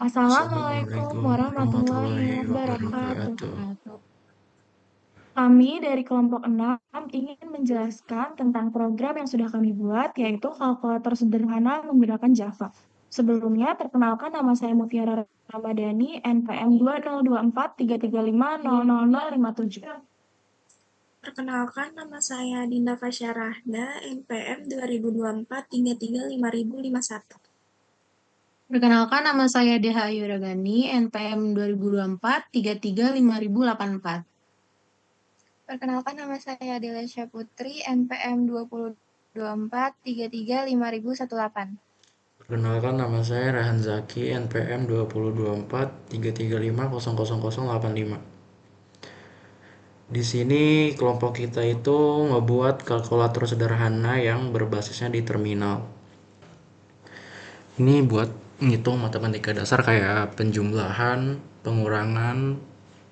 Assalamualaikum Assalamualaikum warahmatullahi warahmatullahi wabarakatuh. wabarakatuh. Kami dari kelompok 6 ingin menjelaskan tentang program yang sudah kami buat, yaitu kalkulator sederhana menggunakan Java. Sebelumnya, perkenalkan nama saya Mutiara Ramadhani, NPM 202433500057. Perkenalkan, nama saya Dinda Fasya Rahda, NPM 2024 335051. Perkenalkan, nama saya Deha Ayu Ragani, NPM 2024 335084. Perkenalkan, nama saya Delesya Putri, NPM 2024 335018. Perkenalkan nama saya Rehan Zaki, NPM 2024 335000085. Di sini kelompok kita itu ngebuat kalkulator sederhana yang berbasisnya di terminal. Ini buat ngitung matematika dasar kayak penjumlahan, pengurangan,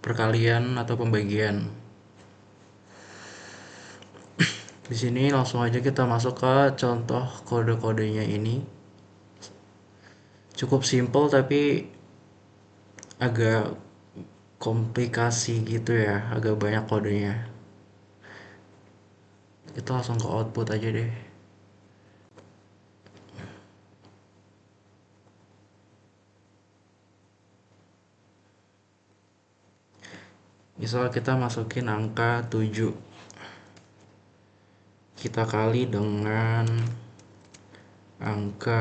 perkalian atau pembagian. Di sini langsung aja kita masuk ke contoh kode-kodenya ini. Cukup simple tapi agak komplikasi gitu ya, agak banyak kodenya. Kita langsung ke output aja deh. Misal kita masukin angka 7, kita kali dengan angka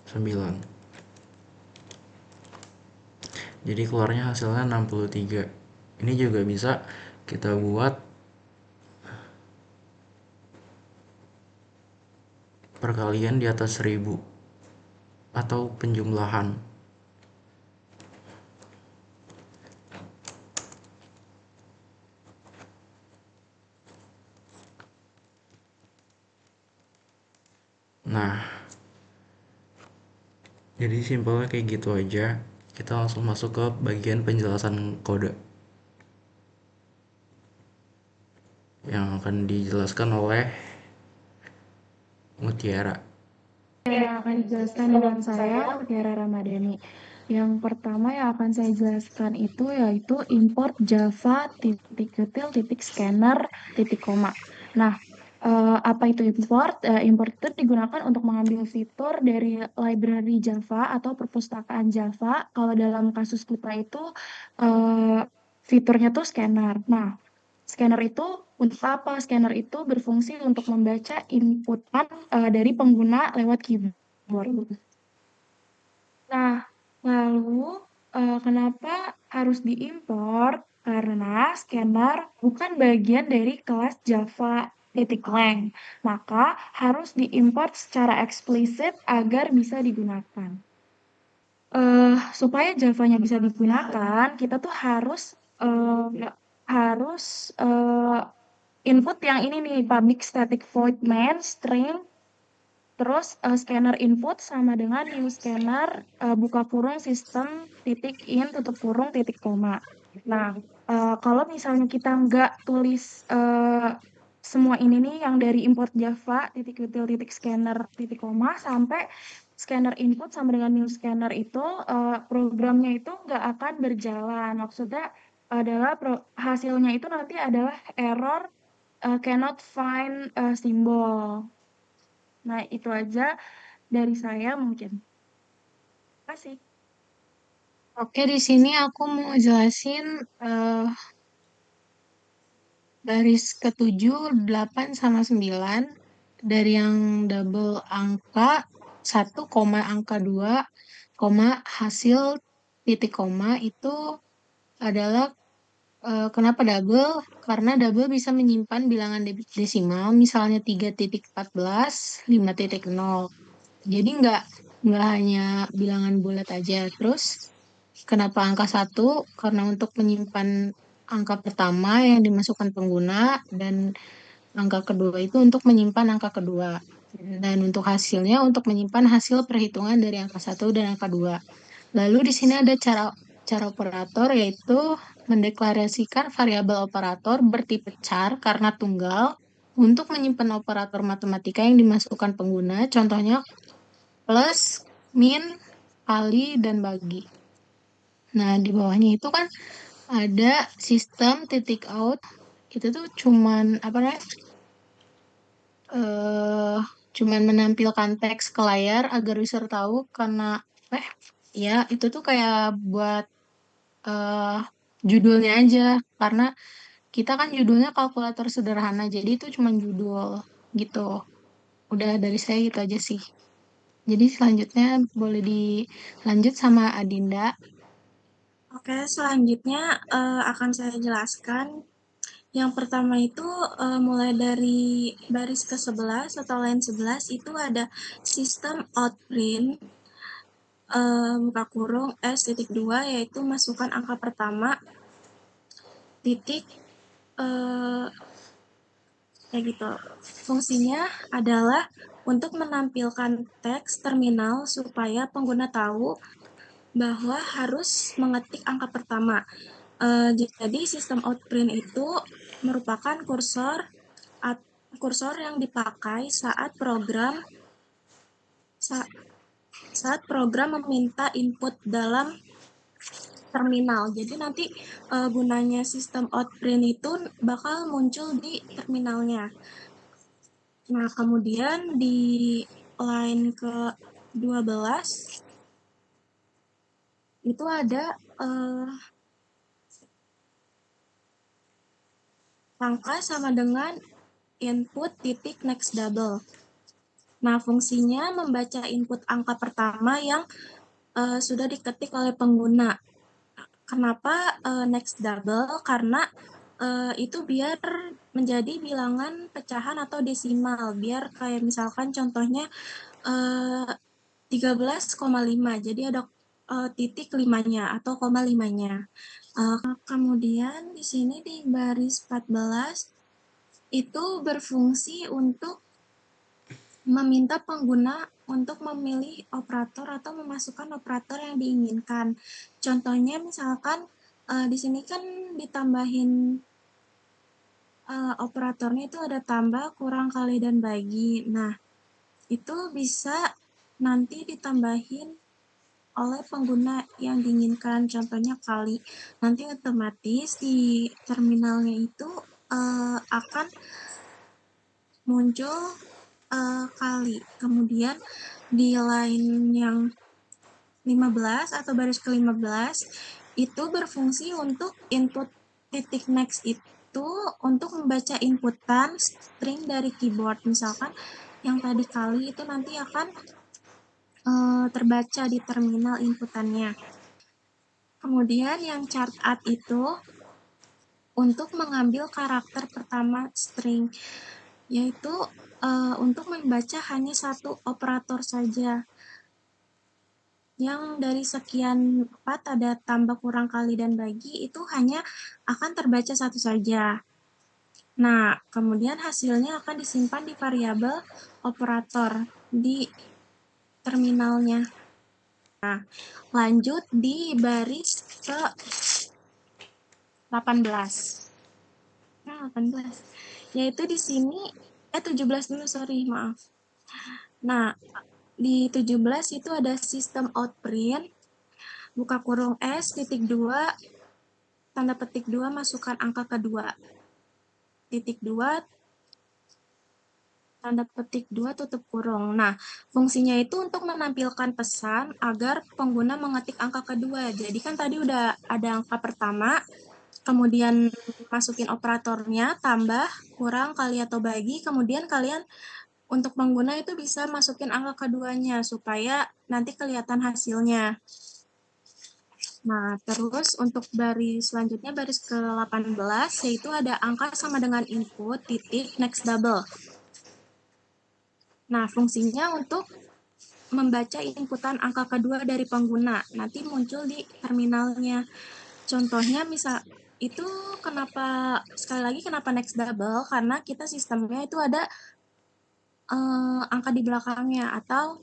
9, jadi keluarnya hasilnya 63. Ini juga bisa kita buat perkalian di atas 1000 atau penjumlahan. Nah, jadi simpelnya kayak gitu aja. Kita langsung masuk ke bagian penjelasan kode yang akan dijelaskan oleh Mutiara. Yang akan dijelaskan dengan saya, Mutiara Ramadhani. Yang pertama yang akan saya jelaskan itu yaitu import Java titik kutil titik scanner titik koma. Nah, apa itu import? Import itu digunakan untuk mengambil fitur dari library Java atau perpustakaan Java. Kalau dalam kasus kita itu fiturnya tuh scanner. Nah, scanner itu untuk apa? Scanner itu berfungsi untuk membaca inputan dari pengguna lewat keyboard. Nah, lalu kenapa harus diimport? Karena scanner bukan bagian dari kelas Java .lang, maka harus diimport secara eksplisit agar bisa digunakan. Supaya Java-nya bisa digunakan, kita tuh harus input yang ini nih, public static void main string, terus scanner input sama dengan new scanner buka kurung sistem titik in tutup kurung titik koma. Nah, kalau misalnya kita nggak tulis semua ini nih yang dari import Java titik util titik scanner titik koma sampai scanner input sama dengan new scanner itu programnya itu nggak akan berjalan. Maksudnya adalah hasilnya itu nanti adalah error cannot find symbol. Nah, itu aja dari saya mungkin. Terima kasih. Oke, di sini aku mau jelasin baris ke-7, 8, sama 9 dari yang double angka 1, angka 2, hasil titik koma itu adalah kenapa double? Karena double bisa menyimpan bilangan desimal, misalnya 3.14, 5.0. Jadi nggak hanya bilangan bulat aja. Terus kenapa angka 1? Karena untuk menyimpan angka pertama yang dimasukkan pengguna dan angka kedua itu untuk menyimpan angka kedua. Dan untuk hasilnya untuk menyimpan hasil perhitungan dari angka 1 dan angka 2. Lalu di sini ada cara operator yaitu mendeklarasikan variabel operator bertipe char karena tunggal untuk menyimpan operator matematika yang dimasukkan pengguna. Contohnya plus, min, kali, dan bagi. Nah, di bawahnya itu kan ada sistem titik out. Itu tuh cuman apa namanya? eh Cuman menampilkan teks ke layar agar user tahu karena ya itu tuh kayak buat eh judulnya aja, karena kita kan judulnya kalkulator sederhana, jadi itu cuma judul gitu. Udah dari saya gitu aja sih. Jadi selanjutnya boleh dilanjut sama Adinda. Oke, selanjutnya akan saya jelaskan. Yang pertama itu mulai dari baris ke-11 atau line 11 itu ada sistem outprint buka kurung S.2 yaitu masukkan angka pertama titik kayak gitu. Fungsinya adalah untuk menampilkan teks terminal supaya pengguna tahu bahwa harus mengetik angka pertama. Jadi sistem outprint itu merupakan kursor yang dipakai saat program meminta input dalam terminal. Jadi nanti gunanya sistem outprint itu bakal muncul di terminalnya. Nah, kemudian di line ke-12 itu ada angka sama dengan input titik next double. Nah, fungsinya membaca input angka pertama yang sudah diketik oleh pengguna. Kenapa next double? Karena itu biar menjadi bilangan pecahan atau desimal. Biar kayak misalkan contohnya 13,5. Jadi ada titik 5-nya atau koma 5-nya. Kemudian di sini di baris 14 itu berfungsi untuk meminta pengguna untuk memilih operator atau memasukkan operator yang diinginkan. Contohnya misalkan di sini kan ditambahin operatornya itu ada tambah, kurang, kali, dan bagi. Nah, itu bisa nanti ditambahin oleh pengguna yang diinginkan, contohnya kali. Nanti otomatis di terminalnya itu akan muncul kali. Kemudian di line yang 15 atau baris ke-15 itu berfungsi untuk input titik next itu untuk membaca inputan string dari keyboard. Misalkan yang tadi kali itu nanti akan terbaca di terminal inputannya. Kemudian yang chart add itu untuk mengambil karakter pertama string, yaitu untuk membaca hanya satu operator saja. Yang dari sekian 4 ada tambah, kurang, kali, dan bagi itu hanya akan terbaca satu saja. Nah, kemudian hasilnya akan disimpan di variabel operator di terminalnya. Nah, lanjut di baris ke 18. Nah, 18. Yaitu di sini 17 dulu, sorry, maaf. Nah, di 17 itu ada sistem outprint buka kurung S titik 2 tanda petik 2 masukkan angka kedua titik 2 tanda petik 2 tutup kurung. Nah, fungsinya itu untuk menampilkan pesan agar pengguna mengetik angka kedua. Jadi kan tadi udah ada angka pertama, kemudian masukin operatornya, tambah, kurang, kali, atau bagi, kemudian kalian untuk pengguna itu bisa masukin angka keduanya supaya nanti kelihatan hasilnya. Nah, terus untuk baris selanjutnya, baris ke-18, yaitu ada angka sama dengan input titik next double. Nah, fungsinya untuk membaca inputan angka kedua dari pengguna. Nanti muncul di terminalnya. Contohnya misal, itu kenapa, sekali lagi kenapa next double? Karena kita sistemnya itu ada angka di belakangnya atau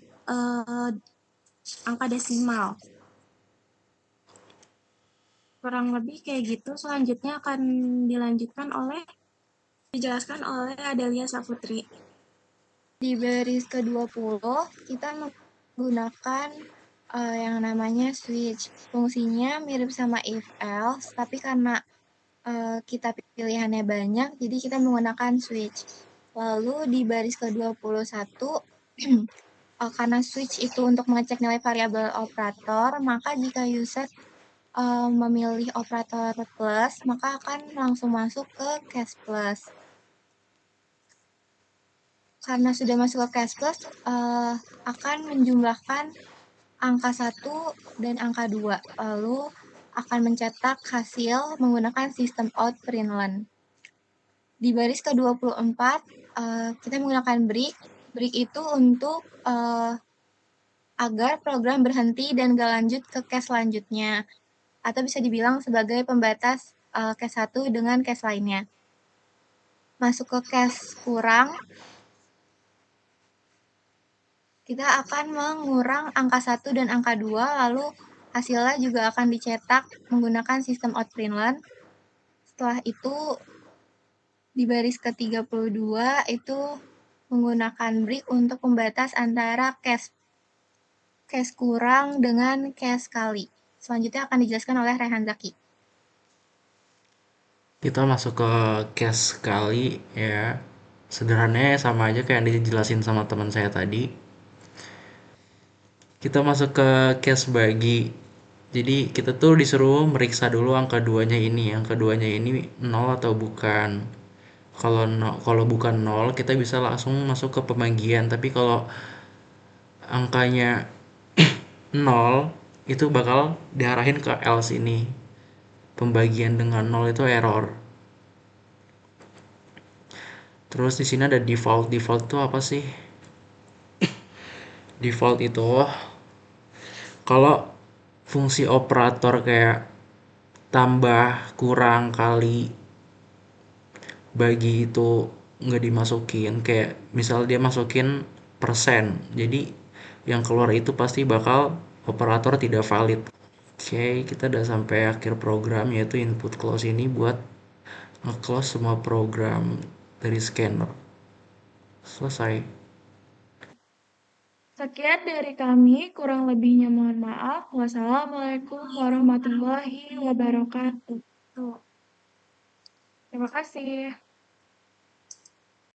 angka desimal. Kurang lebih kayak gitu. Selanjutnya akan dijelaskan oleh Adelia Saputri. Di baris ke-20 kita menggunakan yang namanya switch. Fungsinya mirip sama if else, tapi karena kita pilihannya banyak, jadi kita menggunakan switch. Lalu di baris ke-21, karena switch itu untuk mengecek nilai variabel operator, maka jika user memilih operator plus, maka akan langsung masuk ke case plus. Karena sudah masuk ke case plus, akan menjumlahkan angka 1 dan angka 2, lalu akan mencetak hasil menggunakan sistem out println. Di baris ke-24, kita menggunakan break. Break itu untuk agar program berhenti dan gak lanjut ke case selanjutnya, atau bisa dibilang sebagai pembatas case 1 dengan case lainnya. Masuk ke case kurang, kita akan mengurang angka 1 dan angka 2, lalu hasilnya juga akan dicetak menggunakan sistem out println. Setelah itu, di baris ke-32 itu menggunakan break untuk pembatas antara case kurang dengan case kali. Selanjutnya akan dijelaskan oleh Rehan Zaki. Kita masuk ke case kali ya. Sederhananya sama aja kayak yang dijelasin sama teman saya tadi. Kita masuk ke case bagi. Jadi kita tuh disuruh meriksa dulu angka 2-nya ini. Angka 2-nya ini 0 atau bukan. Kalau bukan 0, kita bisa langsung masuk ke pembagian. Tapi kalau angkanya 0, itu bakal diarahin ke else ini. Pembagian dengan 0 itu error. Terus di sini ada default. Default itu apa sih? Default itu kalau fungsi operator kayak tambah, kurang, kali, bagi itu nggak dimasukin, kayak misal dia masukin persen, jadi yang keluar itu pasti bakal operator tidak valid. Oke, kita udah sampai akhir program, yaitu input close ini buat nge-close semua program dari scanner. Selesai. Sekian dari kami, kurang lebihnya mohon maaf. Wassalamualaikum warahmatullahi wabarakatuh. Terima kasih.